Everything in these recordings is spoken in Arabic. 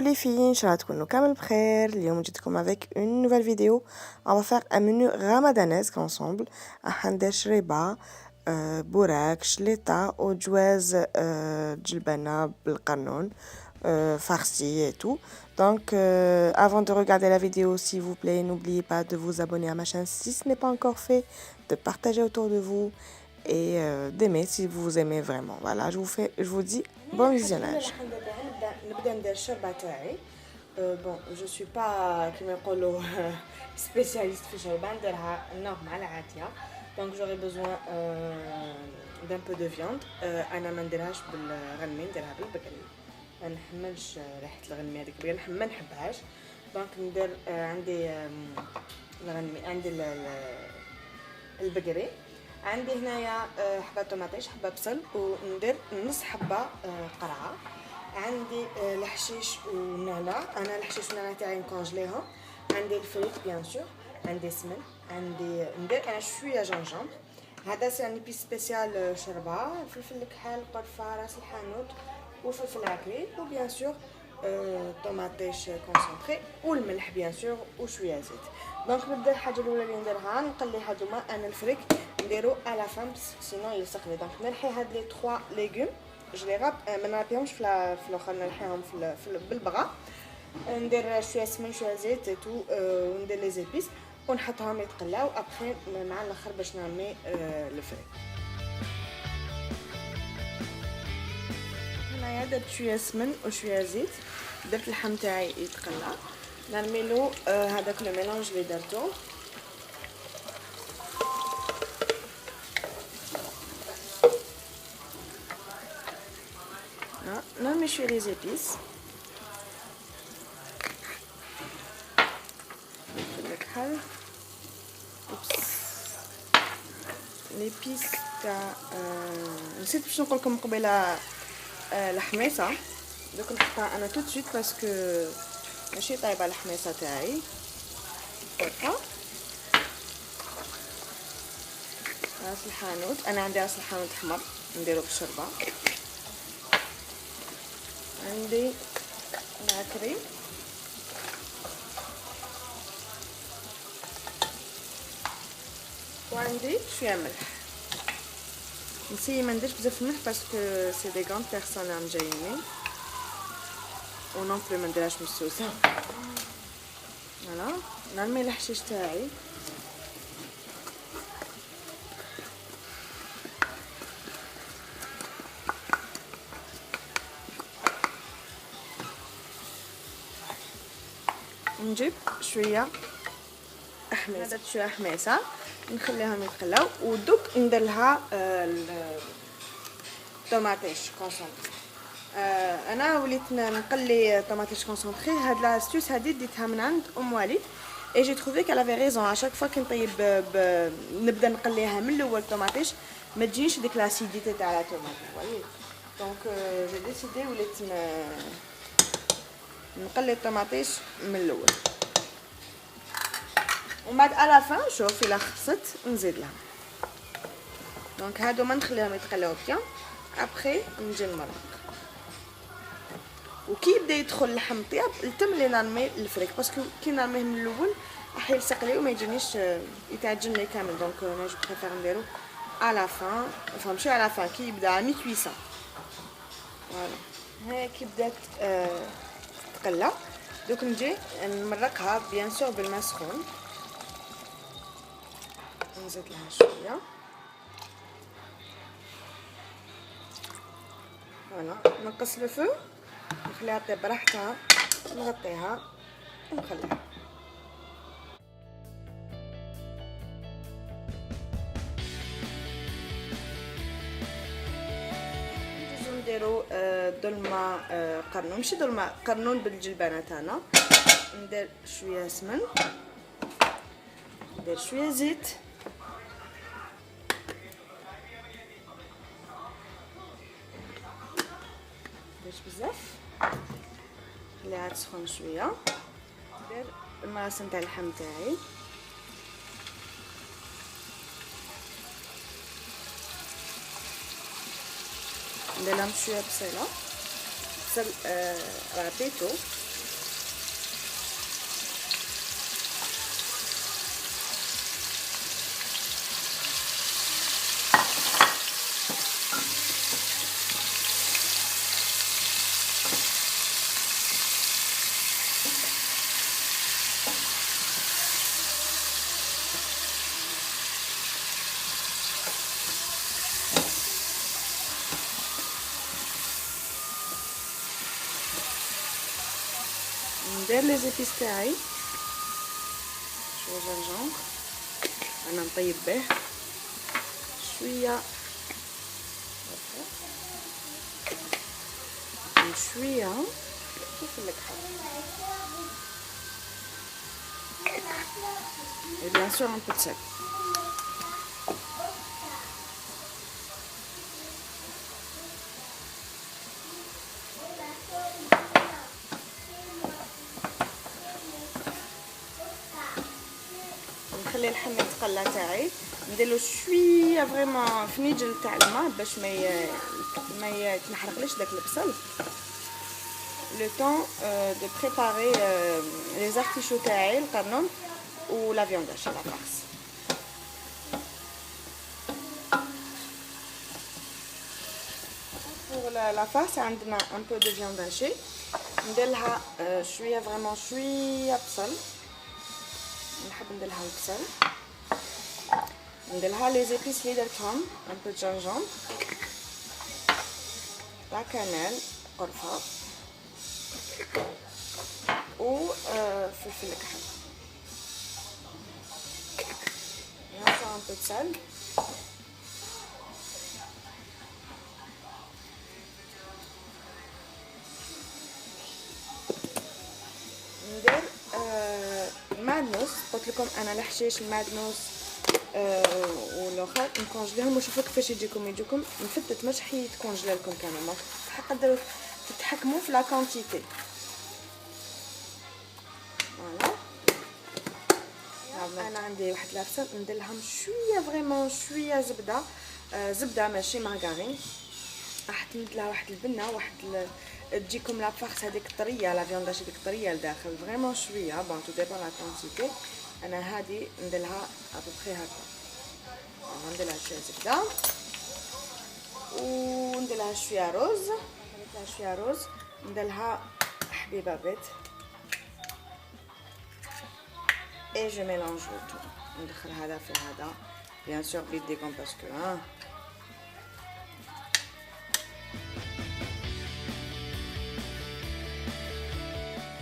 Les filles, Inch'Allah تكونوا كامل بخير. اليوم جيتكم avec une nouvelle vidéo. On va faire un menu ramadanesque ensemble. حندير شريبة بوراك شليطة وجواز جلبانة بالقانون farci et tout. Donc avant de regarder la vidéo, s'il vous plaît, n'oubliez pas de vous abonner à ma chaîne si ce n'est pas encore fait, de partager autour de vous et d'aimer si vous aimez vraiment. Voilà, je vous dis bon visionnage. Bon, je suis pas كما يقولوا spécialiste في الشوربة نديرها normal عادية. Donc j'aurai besoin d'un peu de viande. انا ما نديرهاش بالغنمي نديرها بالبقري. ما نحملش ريحه الغنمي هذيك البقري ما نحبهاش. دونك ندير عندي الغنمي عندي البقري. عندي هنايا حبه طوماطيش حبه بصل وندير نص حبه قرعه. عندي الحشيش والنعناع. انا الحشيش والنعناع تاعي نكونجليهم. عندي الفريك بيان سور. عندي سمن. عندي ندير انا شويه جنجبر. هذا سي ان بي سبيسيال شربه فلفل الكحل قرفه راس الحانوت وفلفل عكري وبيان سور طوماطيش كونسونطري والملح بيان سور وشويه زيت. دونك نبدا الحاجه الاولى اللي نديرها نقلي هذوما انا الفريك نديرو على فام سينو يلصق لي. دونك نلحي هاد لي 3 ليغوم جو لي راب ما نربيهمش في الاخر نلحيهم بالبغا. ندير شويه سمن شويه زيت تو وندير لي زيبيس ونحطهم يتقلاو ابخي مع الاخر باش نرمي الفريك. هنايا درت شويه سمن وشويه زيت. درت اللحم تاعي يتقلى نرميلو هذاك لو ميلونج اللي درتو. نرمي شويه لي زيبيس الكحل ليبيس تاع نسيت باش نقول لكم قبيله الحميصه. دوك نحطها انا تو سويت باسكو ماشي طايبه الحميصه تاعي. هكا راس الحانوت. انا عندي راس الحانوت احمر نديرو بالشوربه. عندي العكري وعندي شويه ملح. نسي ما نديرش بزاف الملح باسكو سي دي غراند بيرسون راهم جايين و نون بلو ما نديرهاش مسوسه. فوالا نرمي الحشيش تاعي. نجيب شويه حميصه. درت شويه حميصه نخليهم يتقلاو ودوك ندير لها طوماطيش كونسونطري. انا وليت نقلي طوماطيش كونسونطري. هاد لاستوس هادي ديتها من عند ام والد اي جي تروفي كالا في ريزون. اشاك فوا كنطيب نبدا نقليها من الاول طوماطيش ما تجيش ديك لاسيديتي تاع لا طوماطيش فوايي. دونك جو ديسيدي وليت نقلي الطوماطيش من الاول ومن بعد على فان شوف الا خصت نزيد لها. دونك هادو ما نخليهم يتقلاو بيان ابخي نجي نمرق. وكي يبدا يدخل اللحم طياب التم لي نرمي الفريك باسكو كي نرميه من الاول راح يلصق لي وما يجينيش يتعجن لي كامل. دونك انا جو بريفير نديرو على فان ماشي على فان كي يبدا مي كويسون. فوالا هاي كي بدات تقلى دوك نجي نمرقها بيان سور بالماء سخون. نزيد لها شويه. فوالا نقص لو فو نخليها طيب براحتها نغطيها ونخليها. نجيو نديرو دولمه قرنون ماشي دولمه قرنون بالجلبانه تاعنا. ندير شويه سمن ندير شويه زيت بزاف خليها تسخن شويه. ندير الماس نتاع اللحم تاعي ندير لهم شويه بصله بصل رابيتو ندير لي زيبيس تاعي شويه جنجون انا نطيب به شويه وشويه فلفل الكحل et bien sûr un peu de sel. نخلي اللحم يتقلى تاعي نديرلو شويه فريمون فنيجل تاع الماء باش ما يتنحرقليش داك البصل le temps de préparer les artichauts تاعي القرنون ou la viande hachée la farce. Pour la farce عندنا un peu de viande hachée نديرلها شويه فريمون شويه بصل نحب نديرلها البصل نديرلها لي زيبيس اللي درتهم un peu de gingembre la cannelle قرفه و فلفل الكحل نحط un peu de sel ندير المعدنوس قلت لكم انا الحشيش المعدنوس والاخر نكونجليهم وشوفوا كيفاش يجيكم مفتت مش حيت كونجلي لكم كامل تقدروا تتحكموا في لا كونتيتي فوالا انا عندي واحد لابسه ندير لهم شويه فريمون شويه زبده ماشي مارغارين راح تمد لها واحد البنه واحد تجيكم لا فارس هذيك طريه لا فيوند هذيك طريه لداخل فريمون شويه بون تو ديبون لا كونتيتي انا هذه ندير لها ابوبري هكا ندير لها شويه زبده وندير لها شويه روز ندير لها حبيبه بيض et je mélange le tout ندخل هذا في هذا bien sûr بيديكم باسكو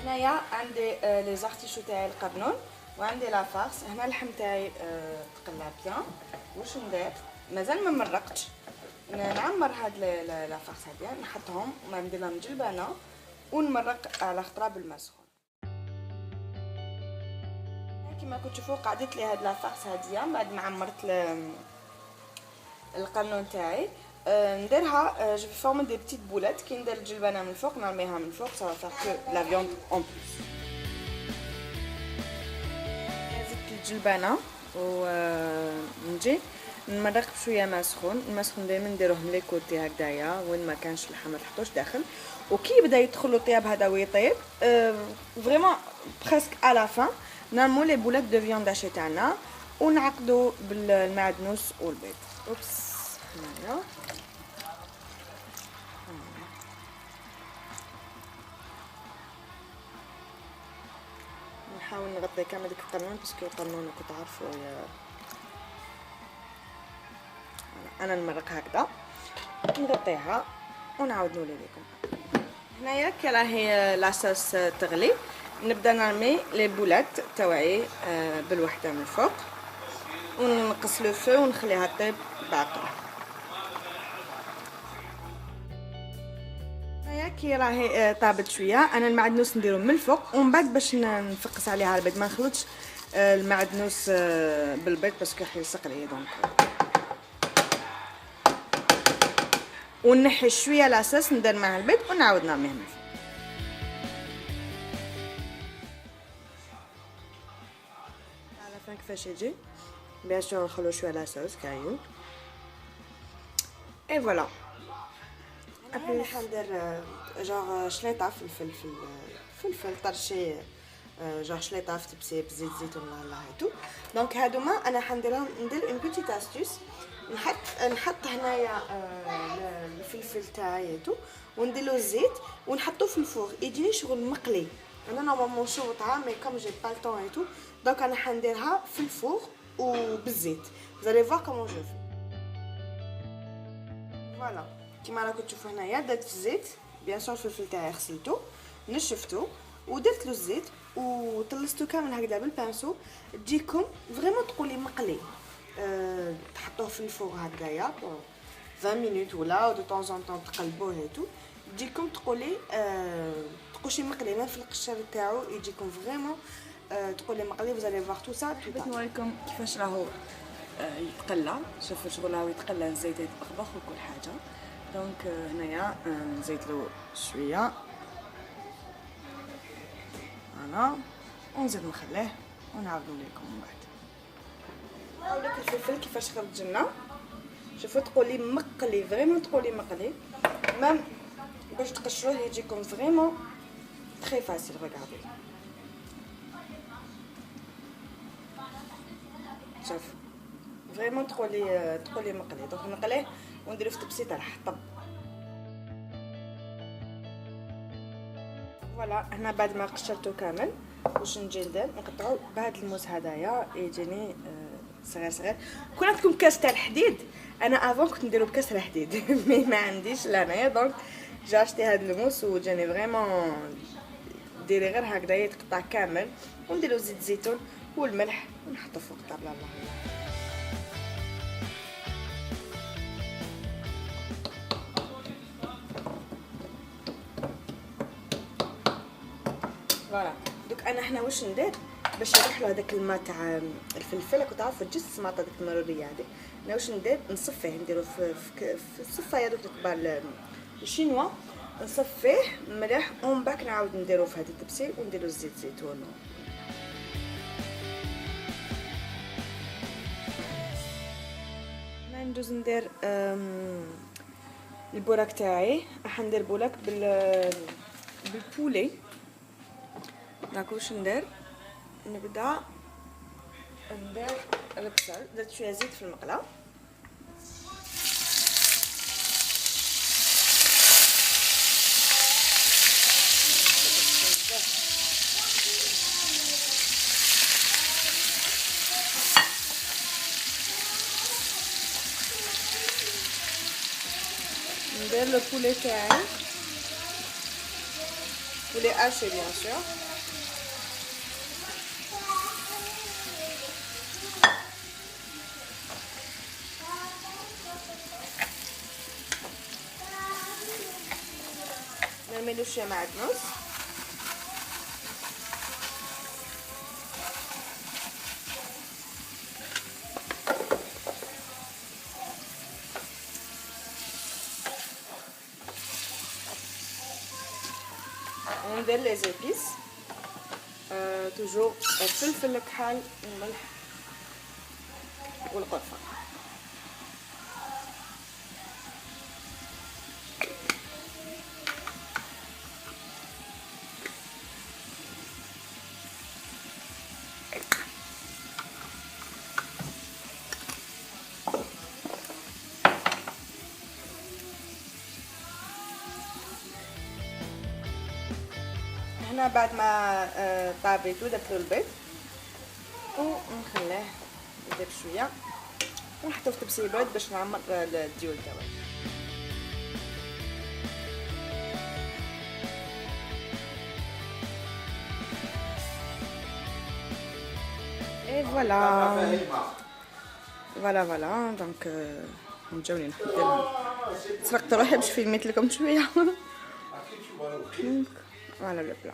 هنايا عندي لي زارتيشو تاعي القرنون وعندي لا فارس هنا اللحم تاعي تقلى بيان واش ندير مازال ما مرقتش نعمر هاد لا فارس هادي نحطهم وما ندير لهم جلبانه ونمرق على خطره بالماء سخون كما كنتوا تشوفوا قعدت لي هاد لا فارس هاديه بعد ما عمرت القرنون تاعي نديرها جو فورم دي بتيت بولات كي ندير الجلبانه من الفوق نرميها من الفوق سا فا كو لا فيوند اون بلوس زدت الجلبانه ونجي نمرق بشويه ماء سخون الماء سخون دائما نديروه من لي كوتي هكذايا وين ما كانش اللحم ما تحطوش داخل وكي يبدا يدخل له الطياب هذا ويطيب فريمون بريسك ا لا فان نرمو لي بولات دو فيوند هاشي تاعنا ونعقدو بالمعدنوس والبيض اوبس هنايا نحاول نغطي كامل ديك القرنون باسكو القرنون كنت عارفو انا نمرق هكذا نغطيها ونعاود نولي لكم هنايا كي راهي لاصوص تغلي نبدا نرمي لي بولات تاوعي بالوحده من الفوق ونقص لو فو ونخليها طيب باقي هنايا كي راهي طابت شويه انا المعدنوس نديرو من الفوق ومن بعد باش نفقس عليها البيض ما نخلطش المعدنوس بالبيض باسكو حيلصق لي دونك ونحي شويه لاصوص ندير مع البيض ونعاود نرميه من الفوق على فين كيفاش يجي بيان سور نخلو شويه لاصوص كاين اي فوالا ابري حندير جوغ شليطه فلفل طرشي جوغ شليطه تبسي بزيت زيتون الله هاتو دونك هادوما انا حنديرهم ندير اون بيتيت استوس نحط هنايا الفلفل تاعي هاتو ونديرلو الزيت ونحطوه في الفور يجيني شغل مقلي انا نورمالمون نشوطها مي كوم جي با الطون هاتو دونك انا حنديرها في الفور وبالزيت زالي فوا كومون جو في فوالا كيما راكم تشوفوا هنايا درت في الزيت بيان سور الفلفل تاعي غسلته نشفتو ودرت له الزيت وطلستو كامل هكذا بالبانسو. تجيكم فريمون تقولي مقلي، تحطوه في الفوغ هكذايا 20 مينوت ولا دو طون ان طون تقلبوه هيتو. تجيكم تقولي تقولي مقلي ما في القشر تاعو، يجيكم فريمون تقولي مقلي. فوزالي فواغ تو سا. حبيت نوريكم كيفاش راهو يتقلى. شوفوا شغل راهو يتقلى، الزيت يتبخبخ وكل حاجه. دونك هنايا نزيد له شويه انا ونزيد نخليه ونعاودو لكم من بعد. هاوليك الفلفل كيفاش خرج لنا. شوفوا تقولي مقلي فريمون، تقولي مقلي مام باش تقشروه يجيكم فريمون تري فاسيل. ريغاردي شوف فريمون تقولي مقلي. دونك نقليه ونديرو في طبسي تاع الحطب. فوالا هنا بعد ما قشرته كامل واش نجي ندير نقطعو بهذا الموس هدايا يجيني صغير صغير. كون عندكم كاس تاع الحديد، انا افون كنت نديرو بكاس الحديد مي ما عنديش لهنايا، دونك جا اشتي هذا الموس وجاني فريمون ديري غير هكذا يتقطع كامل ونديرو زيت زيتون والملح ونحطو فوق الطابله. الله فوالا. دوك انا هنا واش ندير باش يروح له هذاك الماء تاع الفلفل. كنت عارفه تجي السماطه ديك المروريه هذه. انا واش ندير نصفيه، نديرو في الصفايه دوك الكبار الشينوا، نصفيه مليح ومن بعد نعاود نديرو في هذه الطبسيل ونديرو الزيت زيتون. انا ندوز ندير البوراك تاعي. راح ندير بوراك بالبولي. داك واش ندير نبدا ندير البصل. درت شويه زيت في المقله. ندير لو بولي تاعي، بولي هاشي بيان سور. نرميلو شويه معدنوس. وندير لي زيبيس توجور الفلفل الكحل والملح والقرفه. هنا بعد ما طابيتو درت له البيض ونخليه يذوب شويه ونحطو في طبسي برد باش نعمر الديول تاعي. اي فوالا فوالا دونك نجاوني نحط سرقت روحي باش فيلميت لكم شويه. فوالا لو بلا.